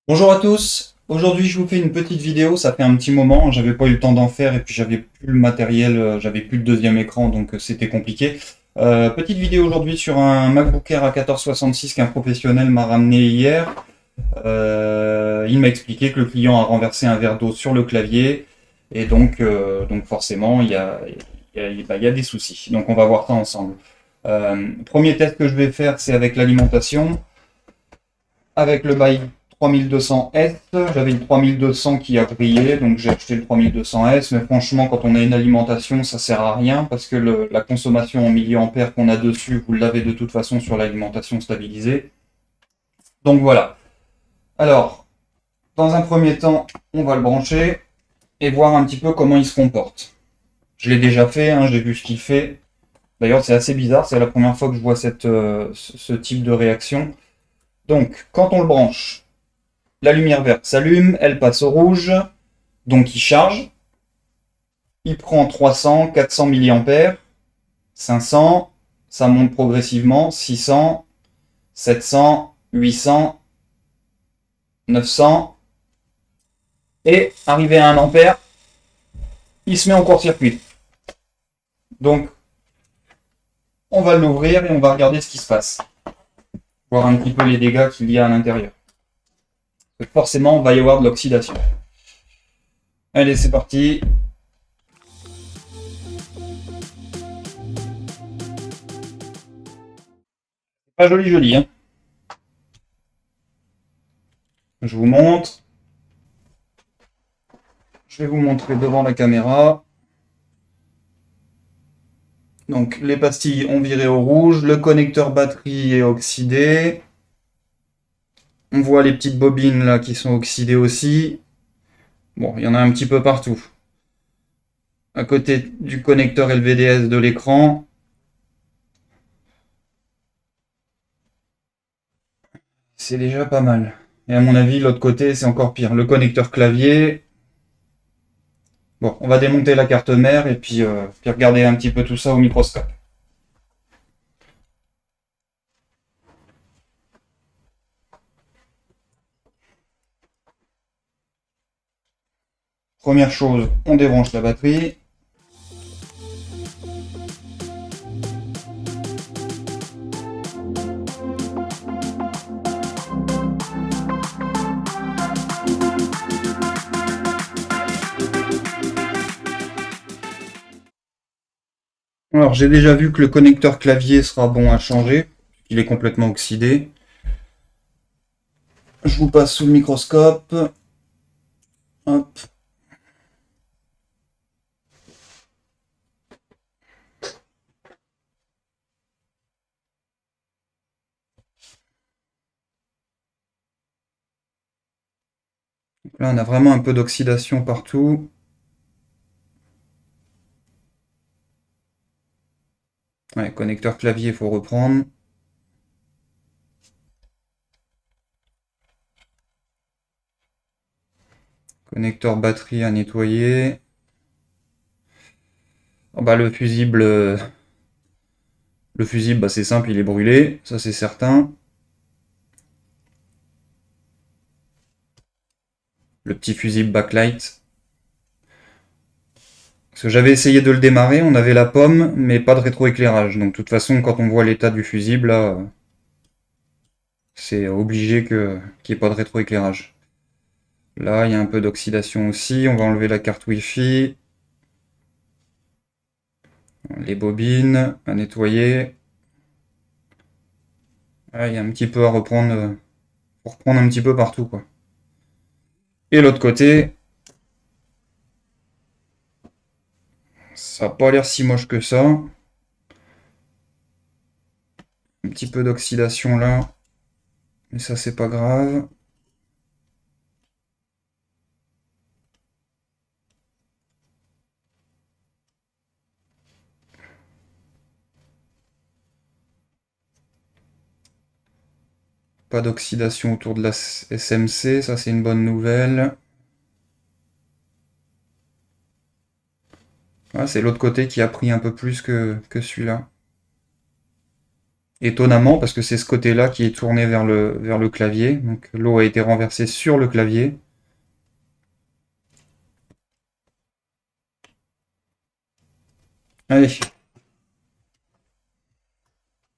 Bonjour à tous, aujourd'hui je vous fais une petite vidéo, ça fait un petit moment, j'avais pas eu le temps d'en faire et puis j'avais plus le matériel, j'avais plus le deuxième écran donc c'était compliqué. Petite vidéo aujourd'hui sur un MacBook Air A1466 qu'un professionnel m'a ramené hier. Il m'a expliqué que le client a renversé un verre d'eau sur le clavier et donc forcément il y a des soucis. Donc on va voir ça ensemble. Premier test que je vais faire c'est avec l'alimentation. Avec le bail 3200S, j'avais une 3200 qui a brillé, donc j'ai acheté le 3200S, mais franchement, quand on a une alimentation, ça sert à rien parce que la consommation en milliampères qu'on a dessus, vous l'avez de toute façon sur l'alimentation stabilisée. Donc voilà. Alors, dans un premier temps, on va le brancher et voir un petit peu comment il se comporte. Je l'ai déjà fait, hein, j'ai vu ce qu'il fait. D'ailleurs, c'est assez bizarre, c'est la première fois que je vois ce type de réaction. Donc, quand on le branche, la lumière verte s'allume, elle passe au rouge, donc il charge. Il prend 300, 400 mAh, 500, ça monte progressivement, 600, 700, 800, 900, et arrivé à 1 ampère, il se met en court-circuit. Donc, on va l'ouvrir et on va regarder ce qui se passe. Voir un petit peu les dégâts qu'il y a à l'intérieur. Forcément, il va y avoir de l'oxydation. Allez, c'est parti. Pas joli joli, hein. Je vous montre. Je vais vous montrer devant la caméra. Donc les pastilles ont viré au rouge, le connecteur batterie est oxydé. On voit les petites bobines là qui sont oxydées aussi. Bon, il y en a un petit peu partout. À côté du connecteur LVDS de l'écran. C'est déjà pas mal. Et à mon avis, l'autre côté, c'est encore pire. Le connecteur clavier. Bon, on va démonter la carte mère et puis regarder un petit peu tout ça au microscope. Première chose, on débranche la batterie. Alors, j'ai déjà vu que le connecteur clavier sera bon à changer. Il est complètement oxydé. Je vous passe sous le microscope. Hop. Là, on a vraiment un peu d'oxydation partout. Ouais, connecteur clavier, il faut reprendre. Connecteur batterie à nettoyer. Oh bah, le fusible, bah, c'est simple, il est brûlé, ça c'est certain. Le petit fusible backlight. Parce que j'avais essayé de le démarrer, on avait la pomme, mais pas de rétroéclairage. Donc de toute façon, quand on voit l'état du fusible, là, c'est obligé qu'il n'y ait pas de rétroéclairage. Là, il y a un peu d'oxydation aussi. On va enlever la carte Wi-Fi. Les bobines à nettoyer. Ah, il y a un petit peu à reprendre. Pour reprendre un petit peu partout, quoi. Et l'autre côté, ça n'a pas l'air si moche que ça. Un petit peu d'oxydation là. Mais ça, c'est pas grave. Pas d'oxydation autour de la SMC, ça c'est une bonne nouvelle. Ah, c'est l'autre côté qui a pris un peu plus que celui-là. étonnamment, parce que c'est ce côté-là qui est tourné vers le clavier. Donc l'eau a été renversée sur le clavier. Allez,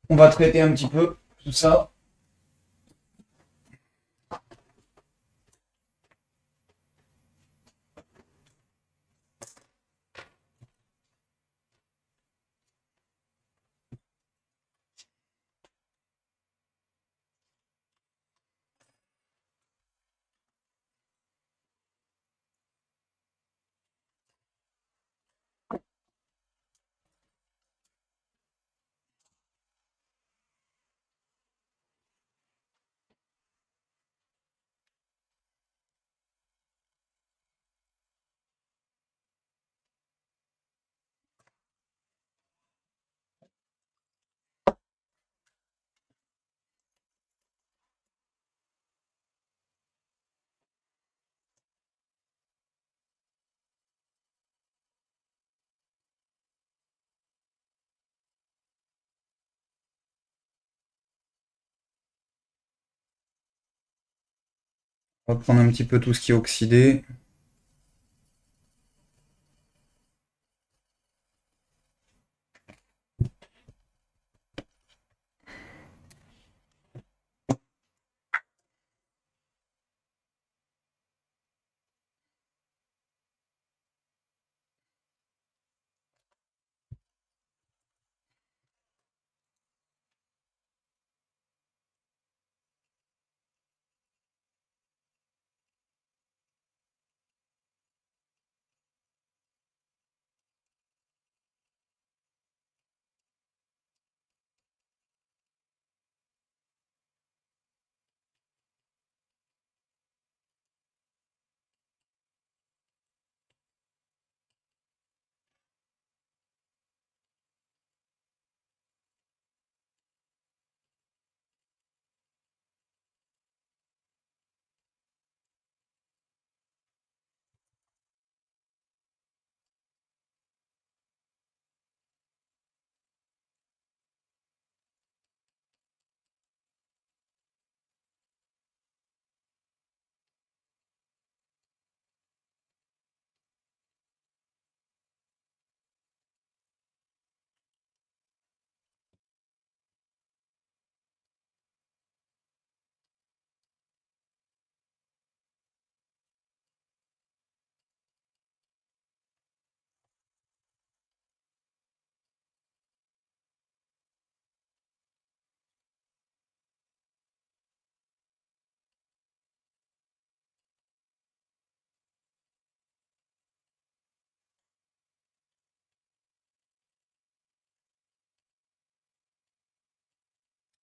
on va traiter un petit peu tout ça. On va prendre un petit peu tout ce qui est oxydé.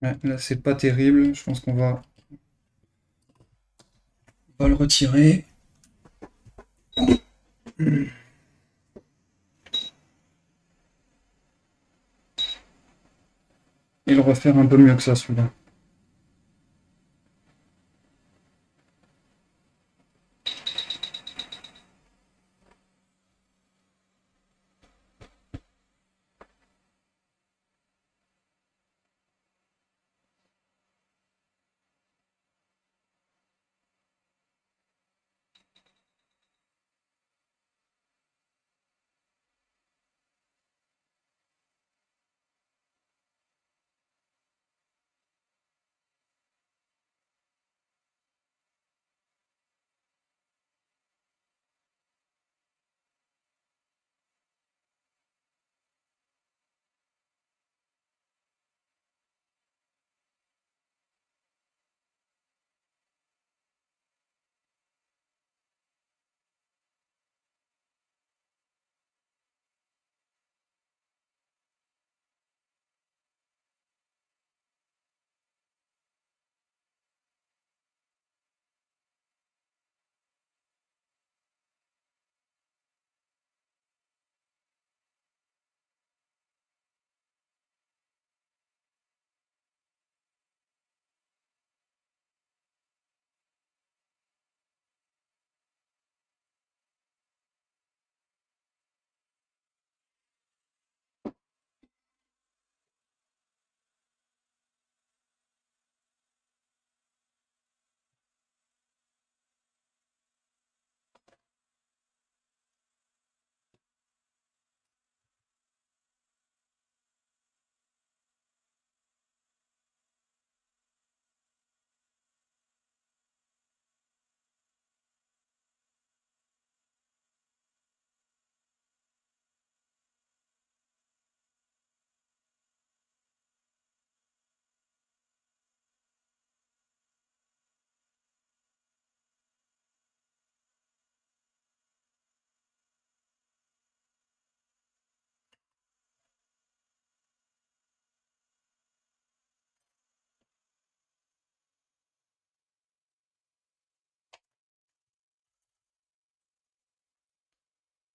Ouais, là, c'est pas terrible. Je pense qu'on va le retirer. Et le refaire un peu mieux que ça, celui-là.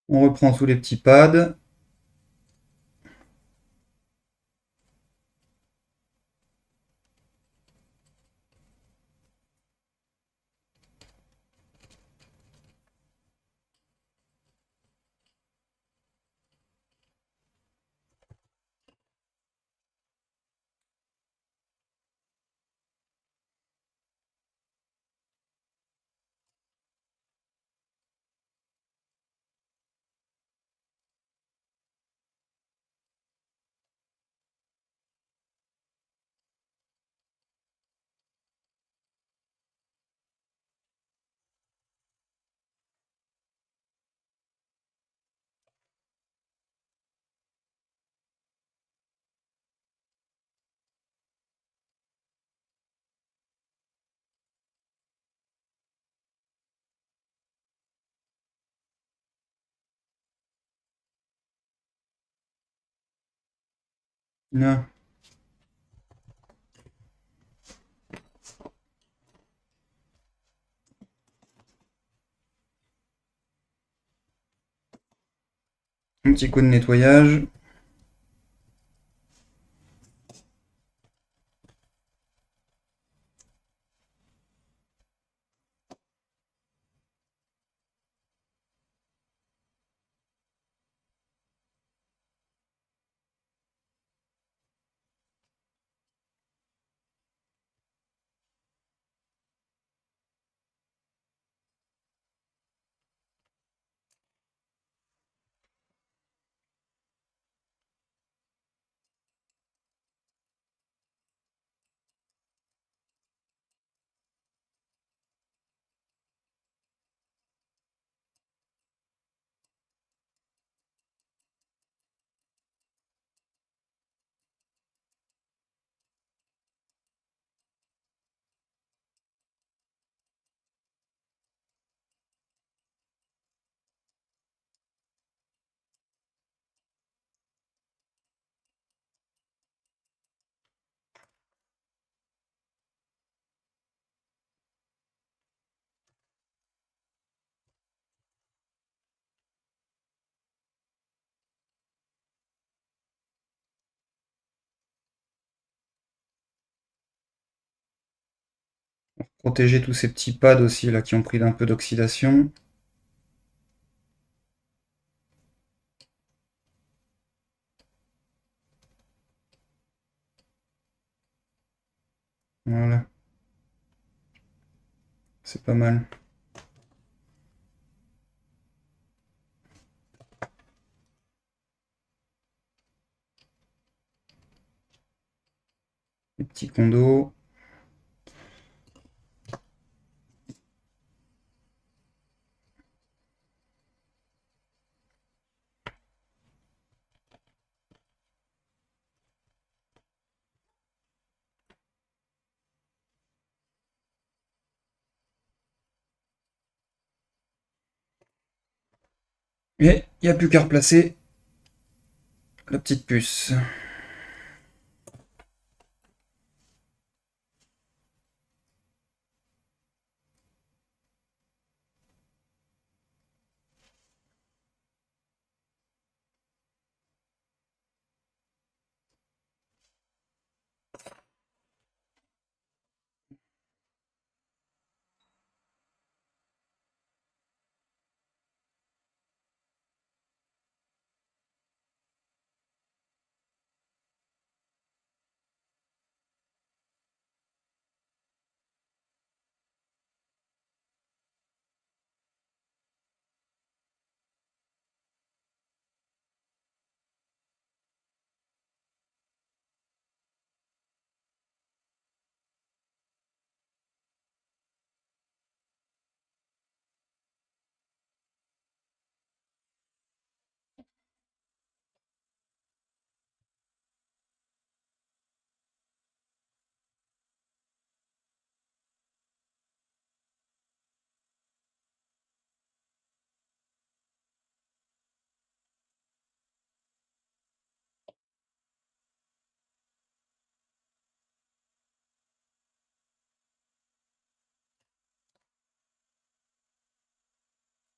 On reprend tous les petits pads. Là. Un petit coup de nettoyage. Protéger tous ces petits pads aussi là qui ont pris un peu d'oxydation. Voilà. C'est pas mal. Les petits condos. Et il n'y a plus qu'à replacer la petite puce.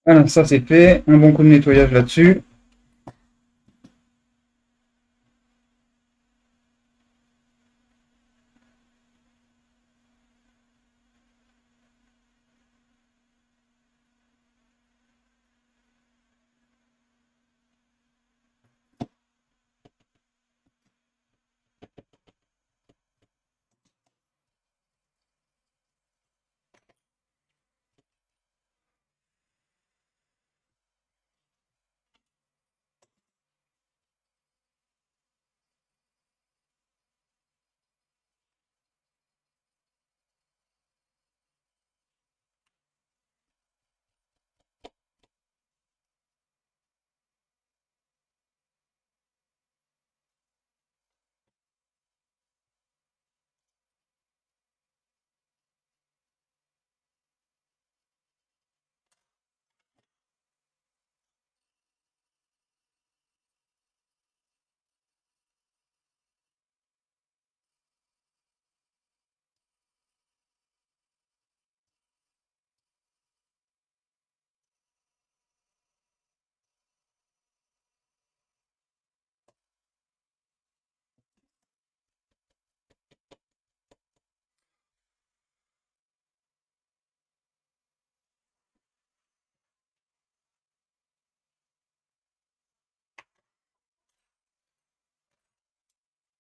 Voilà, ça c'est fait. Un bon coup de nettoyage là-dessus.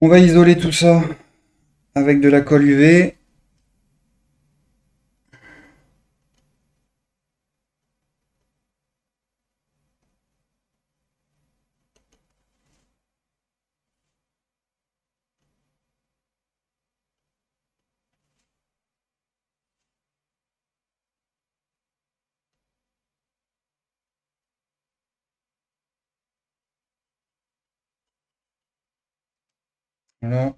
On va isoler tout ça avec de la colle UV. Voilà.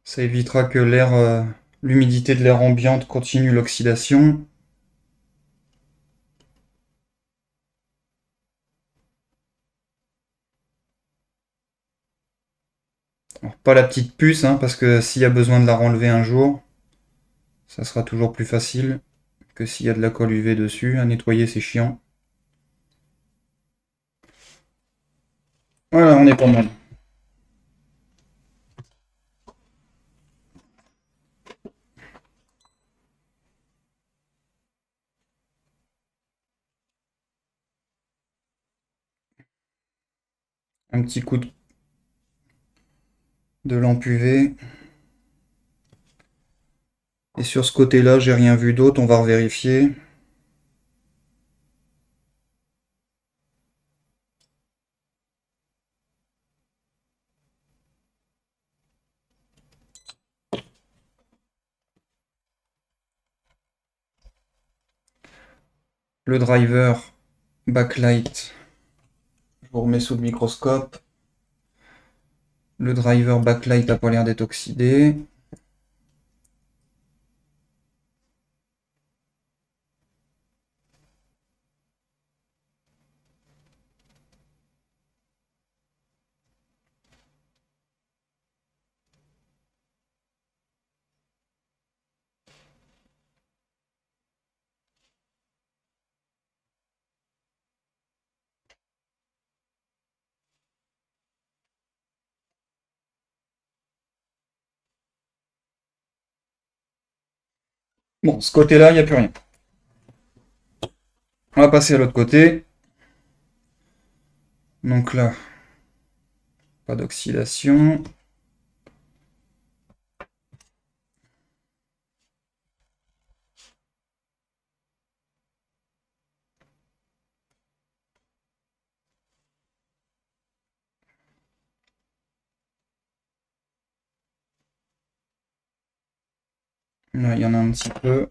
Ça évitera que l'humidité de l'air ambiante continue l'oxydation. Alors, pas la petite puce, hein, parce que s'il y a besoin de la renlever un jour, ça sera toujours plus facile que s'il y a de la colle UV dessus. À nettoyer, c'est chiant. Voilà, on est pas mal. Un petit coup de lampe UV. Et sur ce côté-là, j'ai rien vu d'autre, on va revérifier. Le driver backlight, je vous remets sous le microscope. Le driver backlight n'a pas l'air d'être oxydé. Bon, ce côté-là, il n'y a plus rien. On va passer à l'autre côté. Donc là, pas d'oxydation. Là, il y en a un petit peu.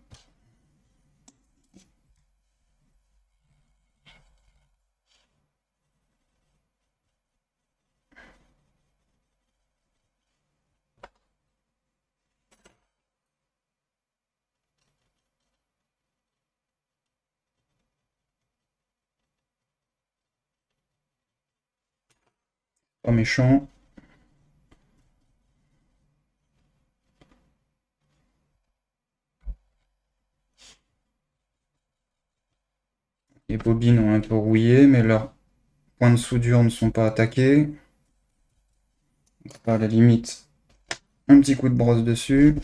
Pas méchant. Les bobines ont un peu rouillé, mais leurs points de soudure ne sont pas attaqués. Donc, à la limite, un petit coup de brosse dessus.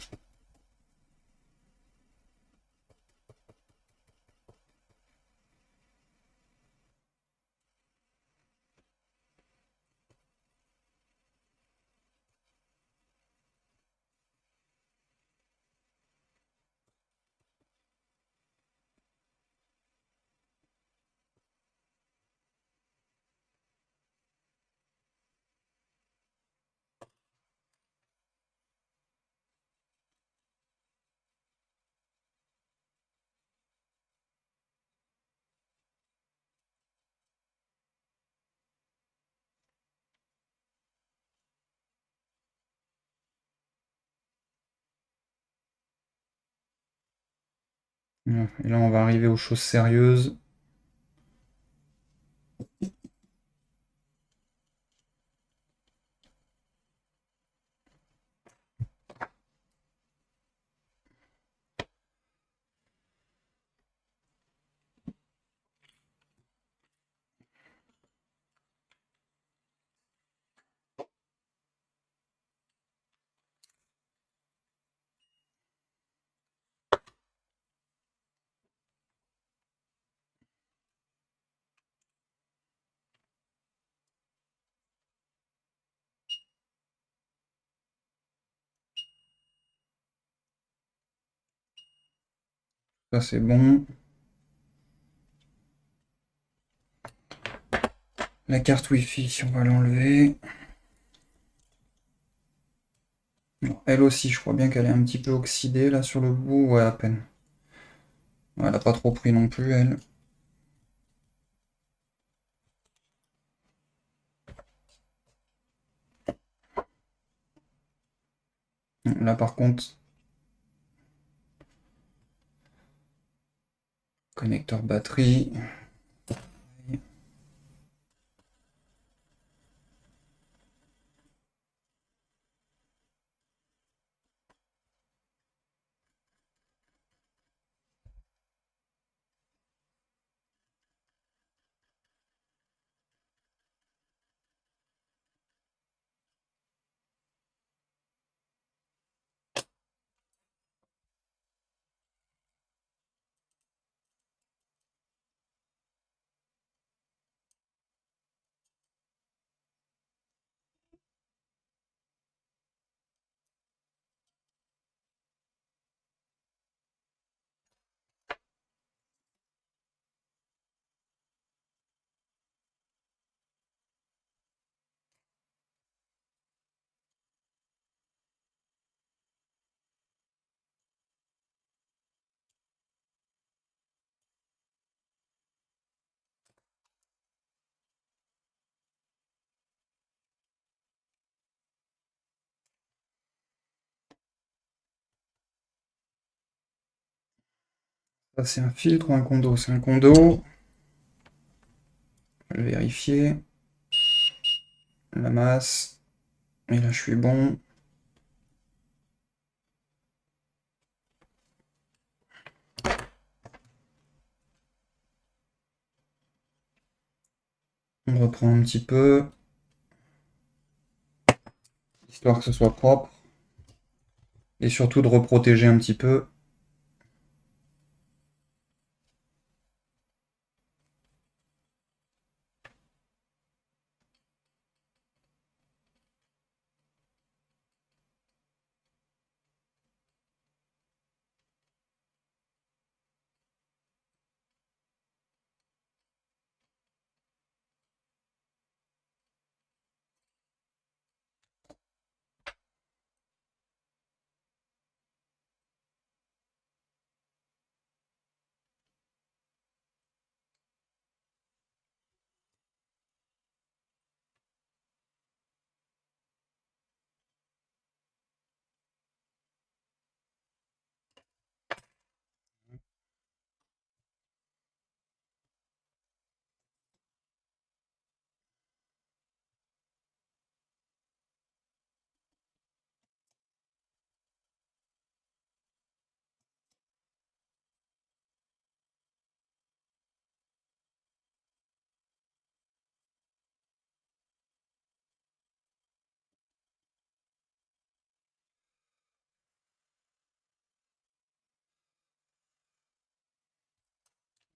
Et là, on va arriver aux choses sérieuses. Ça, c'est bon. La carte Wi-Fi, on va l'enlever. Elle aussi, je crois bien qu'elle est un petit peu oxydée là sur le bout. Ouais, à peine. Elle n'a pas trop pris non plus, elle. Là, par contre, connecteur batterie. Ça, c'est un filtre ou un condo? C'est un condo. Je vais vérifier. La masse. Et là, je suis bon. On reprend un petit peu, histoire que ce soit propre. Et surtout de reprotéger un petit peu.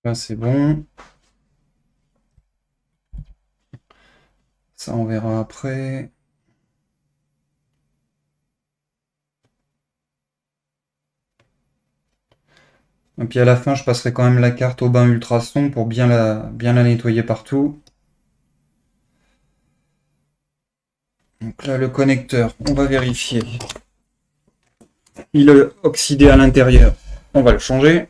Là, c'est bon. Ça, on verra après. Et puis à la fin, je passerai quand même la carte au bain ultrason pour bien la nettoyer partout. Donc là, le connecteur, on va vérifier. Il est oxydé à l'intérieur. On va le changer.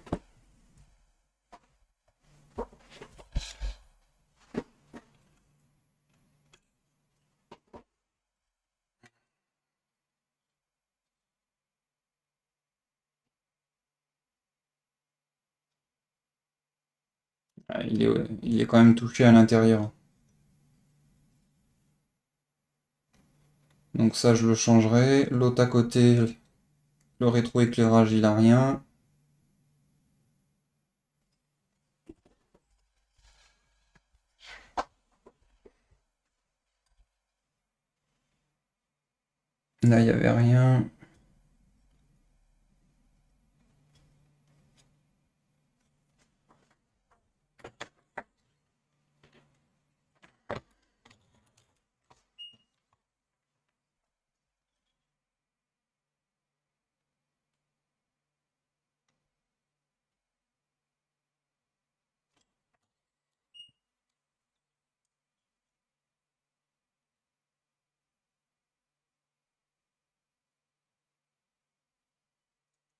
Ah, il est quand même touché à l'intérieur. Donc ça, je le changerai. L'autre à côté, le rétroéclairage, il a rien. Là, il n'y avait rien.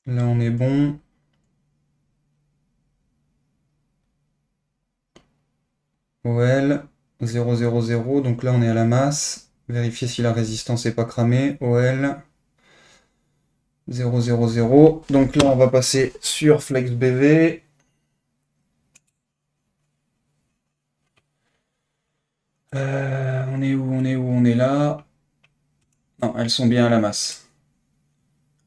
Là, on est bon. OL 000. Donc là, on est à la masse. Vérifier si la résistance n'est pas cramée. OL 000. Donc là, on va passer sur FlexBV. On est où? On est où? On est là. Non, elles sont bien à la masse.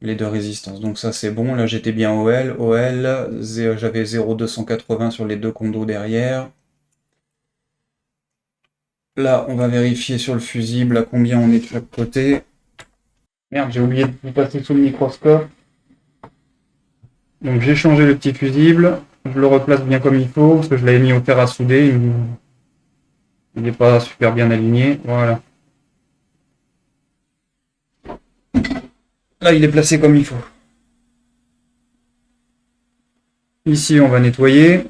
Les deux résistances. Donc ça, c'est bon. Là, j'étais bien OL. OL, j'avais 0,280 sur les deux condos derrière. Là, on va vérifier sur le fusible à combien on est de chaque côté. Merde, j'ai oublié de vous passer sous le microscope. Donc j'ai changé le petit fusible. Je le replace bien comme il faut, parce que je l'avais mis au fer à souder. Il n'est pas super bien aligné. Voilà. Là, il est placé comme il faut. Ici, on va nettoyer.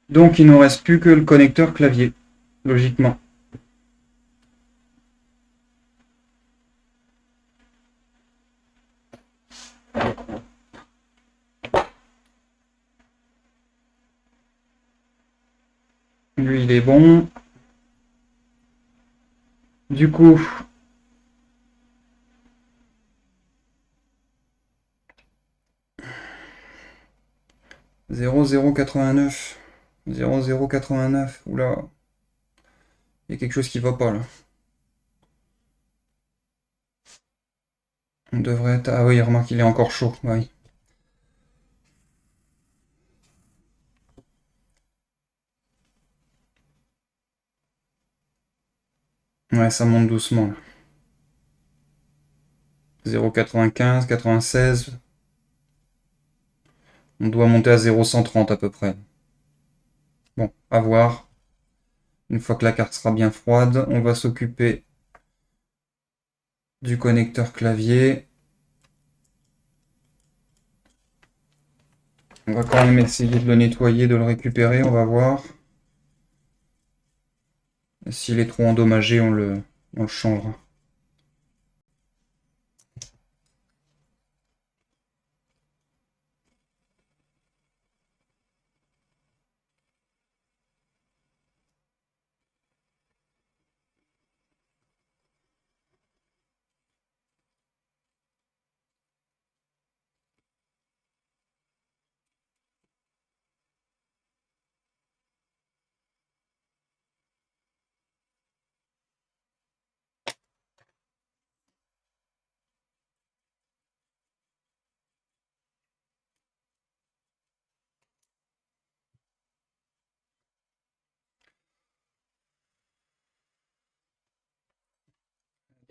Donc il ne nous reste plus que le connecteur clavier, logiquement. Lui, il est bon. Du coup, 0089. 0089. Oula. Il y a quelque chose qui va pas là. On devrait être. Ah oui, remarque, il est encore chaud. Oui. Ouais, ça monte doucement là. 0,95, 96. On doit monter à 0,130 à peu près. Bon, à voir. Une fois que la carte sera bien froide, on va s'occuper du connecteur clavier. On va quand même essayer de le nettoyer, de le récupérer, on va voir. S'il est trop endommagé, on le changera.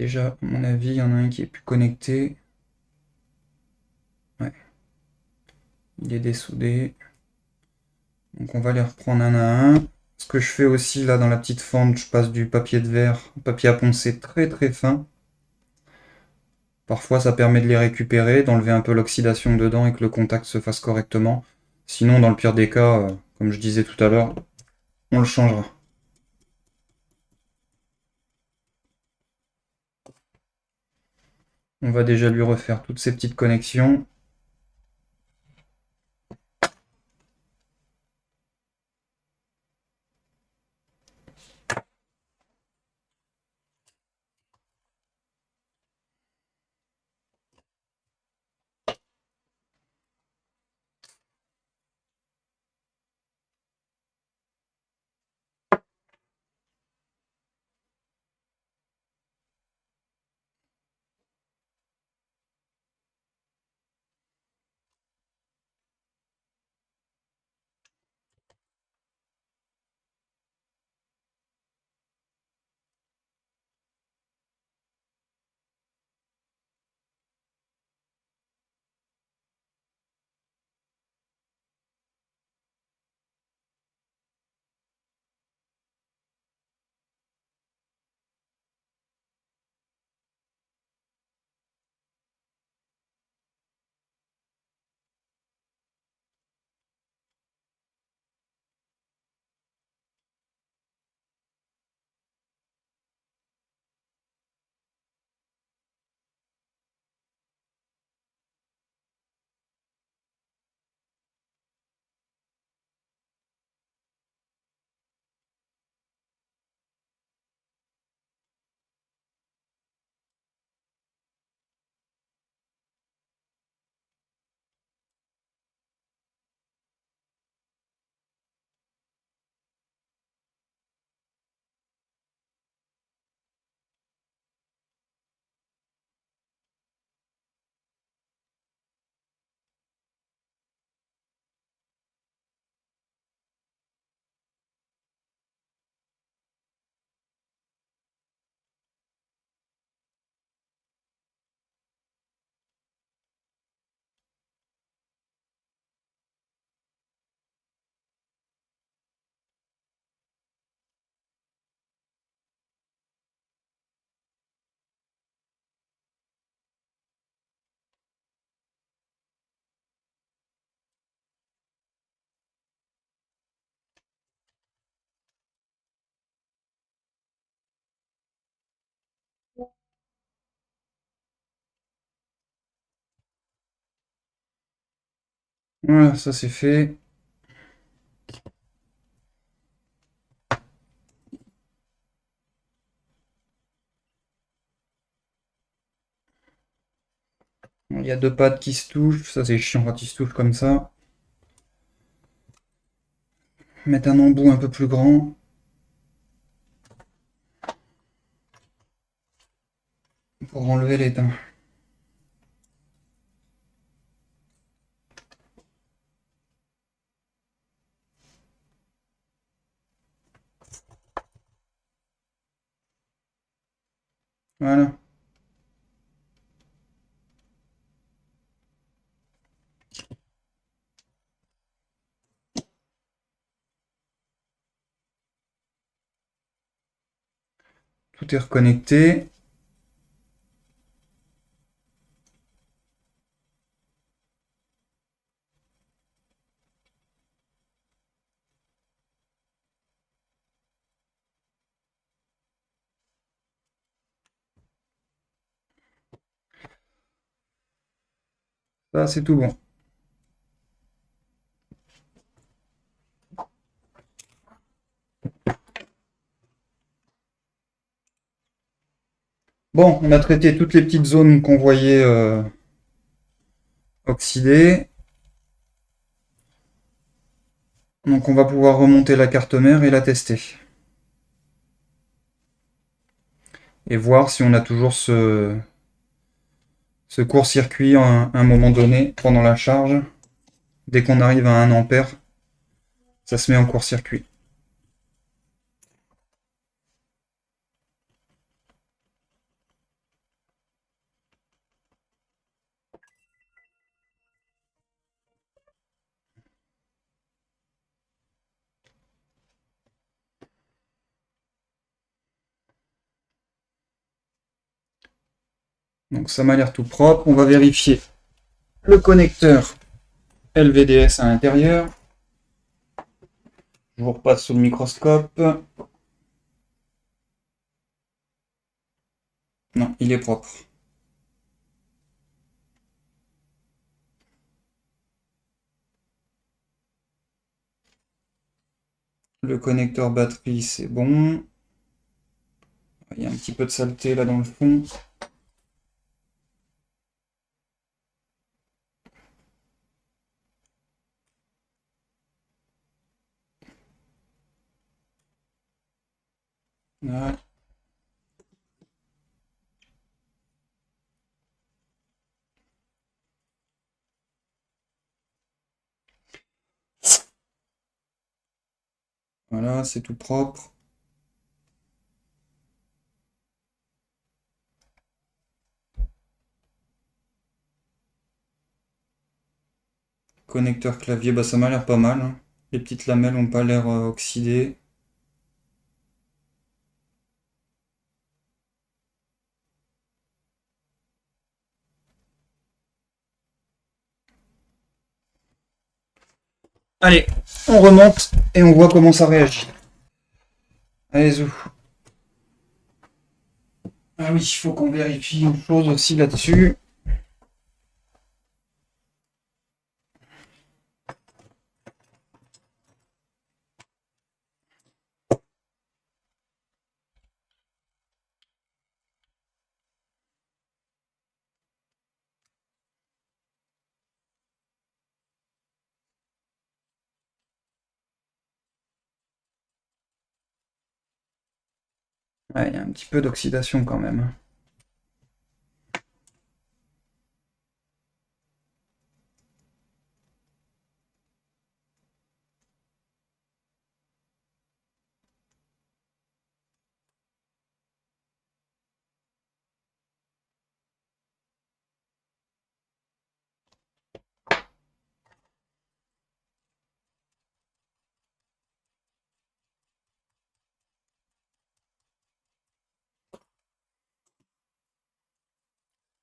Déjà, à mon avis, il y en a un qui est plus connecté. Ouais. Il est dessoudé. Donc on va les reprendre un à un. Ce que je fais aussi là dans la petite fente, je passe du papier de verre, papier à poncer très très fin. Parfois ça permet de les récupérer, d'enlever un peu l'oxydation dedans et que le contact se fasse correctement. Sinon dans le pire des cas, comme je disais tout à l'heure, on le changera. On va déjà lui refaire toutes ces petites connexions. Voilà, ça c'est fait. Il y a deux pattes qui se touchent, ça c'est chiant quand ils se touchent comme ça. Mettre un embout un peu plus grand. Pour enlever l'étain. Voilà. Tout est reconnecté. Ça c'est tout bon. Bon, on a traité toutes les petites zones qu'on voyait oxydées. Donc on va pouvoir remonter la carte mère et la tester. Et voir si on a toujours ce court-circuit à un moment donné pendant la charge. Dès qu'on arrive à 1 ampère, ça se met en court-circuit. Donc ça m'a l'air tout propre. On va vérifier le connecteur LVDS à l'intérieur. Je vous repasse sous le microscope. Non, il est propre. Le connecteur batterie, c'est bon. Il y a un petit peu de saleté là dans le fond. Voilà. Voilà, c'est tout propre. Connecteur clavier, bah ça m'a l'air pas mal, hein. Les petites lamelles n'ont pas l'air oxydées. Allez, on remonte et on voit comment ça réagit. Allez, zou. Ah oui, il faut qu'on vérifie une chose aussi là-dessus. Ouais, il y a un petit peu d'oxydation quand même.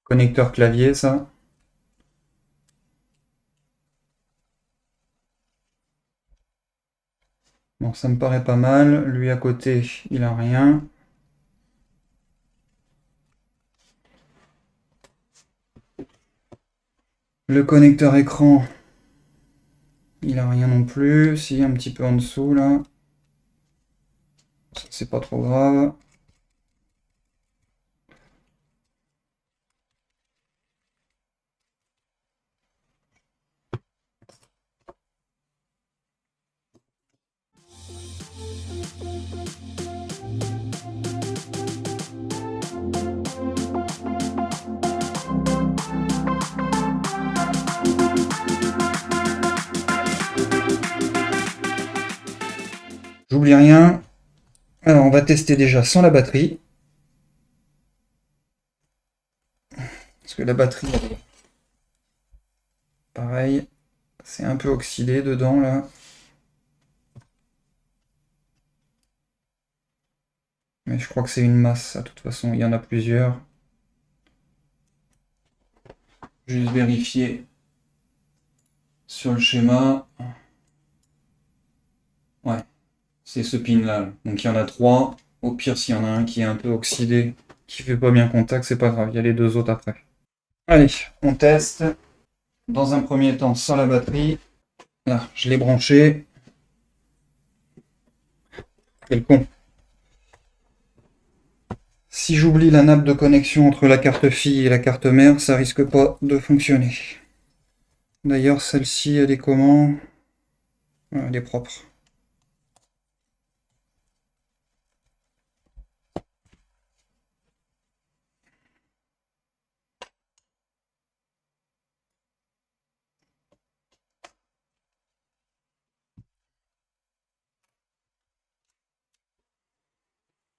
Connecteur clavier, ça. Bon, ça me paraît pas mal. Lui à côté, il a rien. Le connecteur écran, il a rien non plus. Si, un petit peu en dessous là. Ça, c'est pas trop grave. J'oublie rien. Alors, on va tester déjà sans la batterie. Parce que la batterie, pareil, c'est un peu oxydé dedans là. Mais je crois que c'est une masse, de toute façon, il y en a plusieurs. Juste vérifier sur le schéma. Ouais, c'est ce pin là. Donc il y en a 3. Au pire, s'il y en a un qui est un peu oxydé, qui fait pas bien contact, c'est pas grave, il y a les 2 autres après. Allez, on teste. Dans un premier temps, sans la batterie. Là, je l'ai branché. Quel con. Si j'oublie la nappe de connexion entre la carte fille et la carte mère, ça risque pas de fonctionner. D'ailleurs, celle-ci, elle est comment? Elle est propre.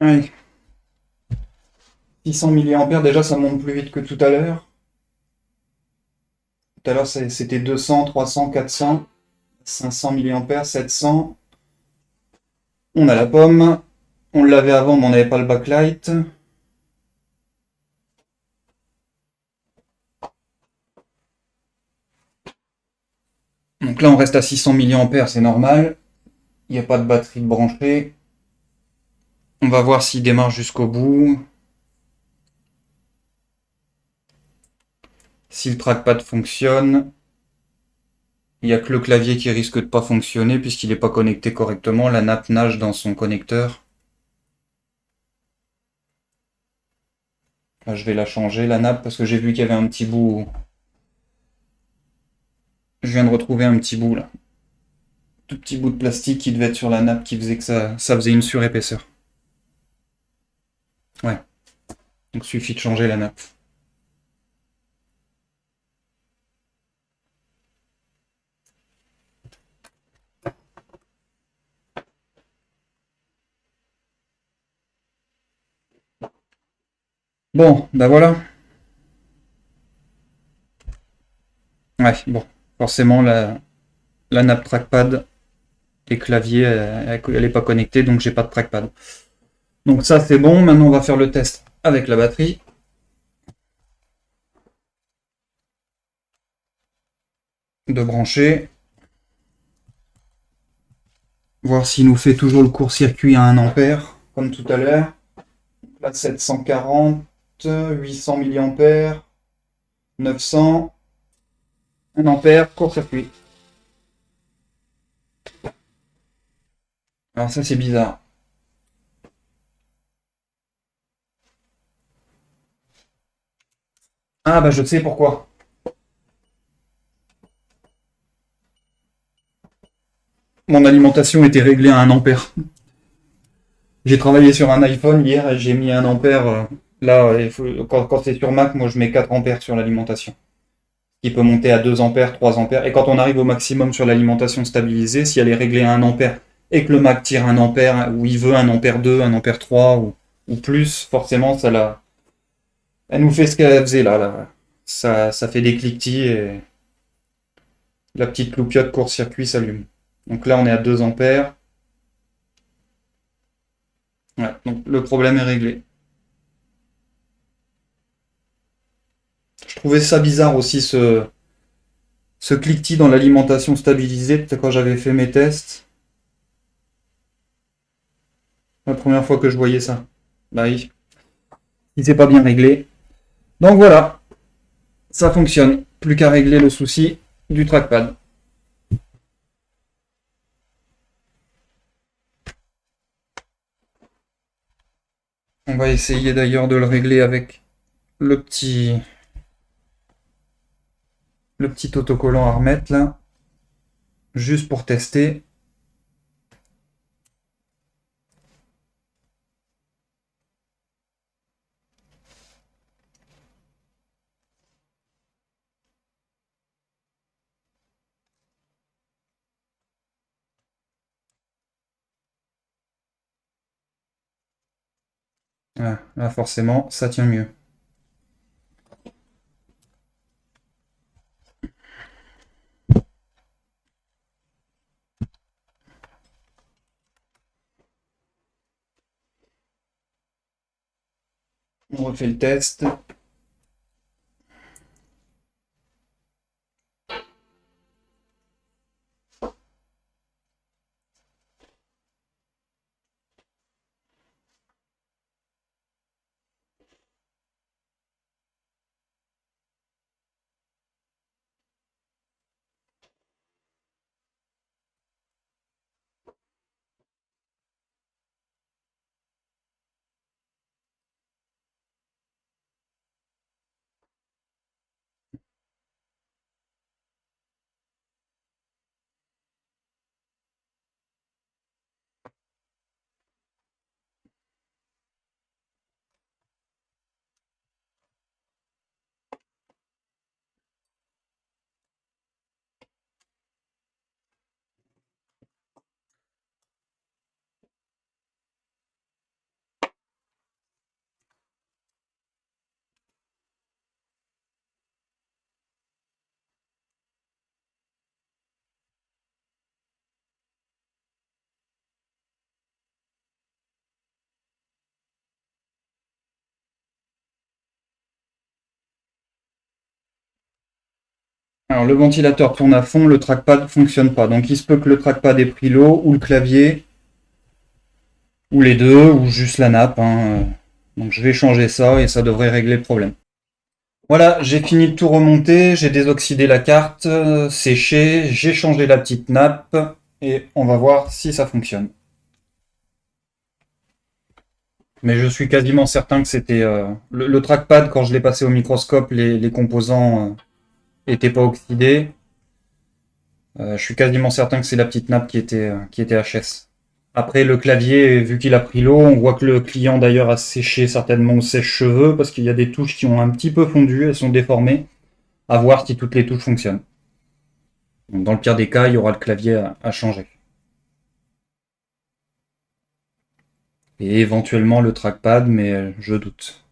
Allez. 600 mAh, déjà ça monte plus vite que tout à l'heure. Tout à l'heure c'était 200, 300, 400, 500 mAh, 700. On a la pomme. On l'avait avant, mais on n'avait pas le backlight. Donc là, on reste à 600 mAh, c'est normal. Il n'y a pas de batterie de branchée. On va voir s'il démarre jusqu'au bout. Si le trackpad fonctionne. Il n'y a que le clavier qui risque de pas fonctionner puisqu'il n'est pas connecté correctement. La nappe nage dans son connecteur. Là, je vais la changer, la nappe, parce que j'ai vu qu'il y avait un petit bout. Je viens de retrouver un petit bout là. Tout petit bout de plastique qui devait être sur la nappe qui faisait que ça faisait une surépaisseur. Ouais. Donc il suffit de changer la nappe. Bon, bah voilà. Ouais, bon. Forcément, la nappe trackpad et clavier, elle est pas connectée, donc j'ai pas de trackpad. Donc ça, c'est bon. Maintenant, on va faire le test avec la batterie. De brancher. Voir s'il nous fait toujours le court-circuit à 1 ampère, comme tout à l'heure. Là, 740, 800 mAh, 900, 1 ampère, court-circuit. Alors ça, c'est bizarre. Ah bah je sais pourquoi. Mon alimentation était réglée à 1 ampère. J'ai travaillé sur un iPhone hier et j'ai mis 1 ampère. Là, quand c'est sur Mac, moi je mets 4 ampères sur l'alimentation. Il peut monter à 2 ampères, 3 ampères. Et quand on arrive au maximum sur l'alimentation stabilisée, si elle est réglée à 1 ampère et que le Mac tire 1 ampère, ou il veut 1 ampère 2, 1 ampère 3 ou plus, forcément, elle nous fait ce qu'elle faisait là. Ça fait des cliquetis et la petite loupiote court-circuit s'allume. Donc là, on est à 2 ampères. Ouais, donc le problème est réglé. Je trouvais ça bizarre aussi ce cliquetis dans l'alimentation stabilisée quand j'avais fait mes tests. La première fois que je voyais ça. Bah oui, il s'est pas bien réglé. Donc voilà, ça fonctionne. Plus qu'à régler le souci du trackpad. On va essayer d'ailleurs de le régler avec le petit autocollant à remettre là, juste pour tester. Voilà, là forcément, ça tient mieux. On refait le test. Alors le ventilateur tourne à fond, le trackpad ne fonctionne pas. Donc il se peut que le trackpad ait pris l'eau, ou le clavier, ou les deux, ou juste la nappe. Donc je vais changer ça et ça devrait régler le problème. Voilà, j'ai fini de tout remonter, j'ai désoxydé la carte, séché, j'ai changé la petite nappe, et on va voir si ça fonctionne. Mais je suis quasiment certain que c'était... le trackpad, quand je l'ai passé au microscope, les composants n'étaient pas oxydés. Je suis quasiment certain que c'est la petite nappe qui était HS. Après, le clavier, vu qu'il a pris l'eau, on voit que le client d'ailleurs a séché certainement au sèche-cheveux, parce qu'il y a des touches qui ont un petit peu fondu, elles sont déformées. À voir si toutes les touches fonctionnent. Donc, dans le pire des cas, il y aura le clavier à changer. Et éventuellement le trackpad, mais je doute.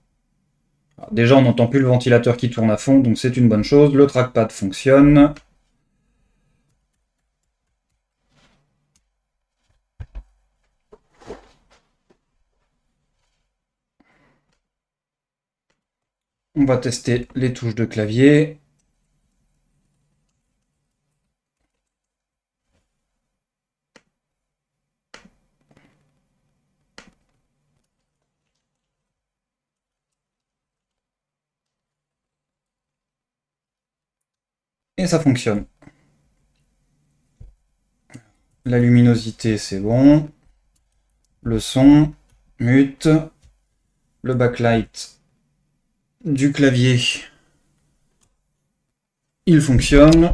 Alors déjà, on n'entend plus le ventilateur qui tourne à fond, donc c'est une bonne chose. Le trackpad fonctionne. On va tester les touches de clavier. Et ça fonctionne. La luminosité, c'est bon. Le son, mute. Le backlight du clavier, il fonctionne.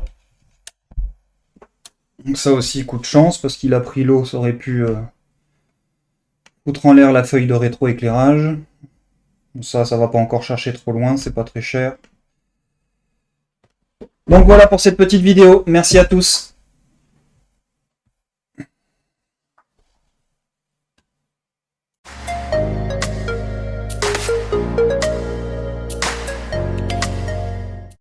Donc ça aussi, coup de chance, parce qu'il a pris l'eau, ça aurait pu foutre en l'air la feuille de rétroéclairage. Ça va pas encore chercher trop loin, c'est pas très cher. Donc voilà pour cette petite vidéo. Merci à tous.